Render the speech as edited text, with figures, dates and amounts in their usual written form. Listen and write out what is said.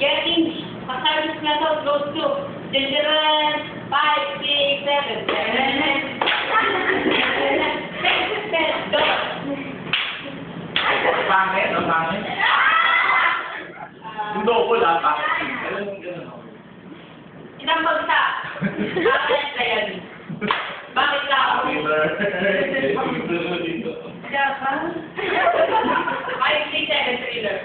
Getting service method close to children 5, 6, 7, 7. Pangit, ang pangit. Yung double ah, pangit. Alam mo gano'n ako. Ilang bagsak? Bakit kaya ni? Bakit ka ako? Kaya ka? 5, 6, 7, thriller.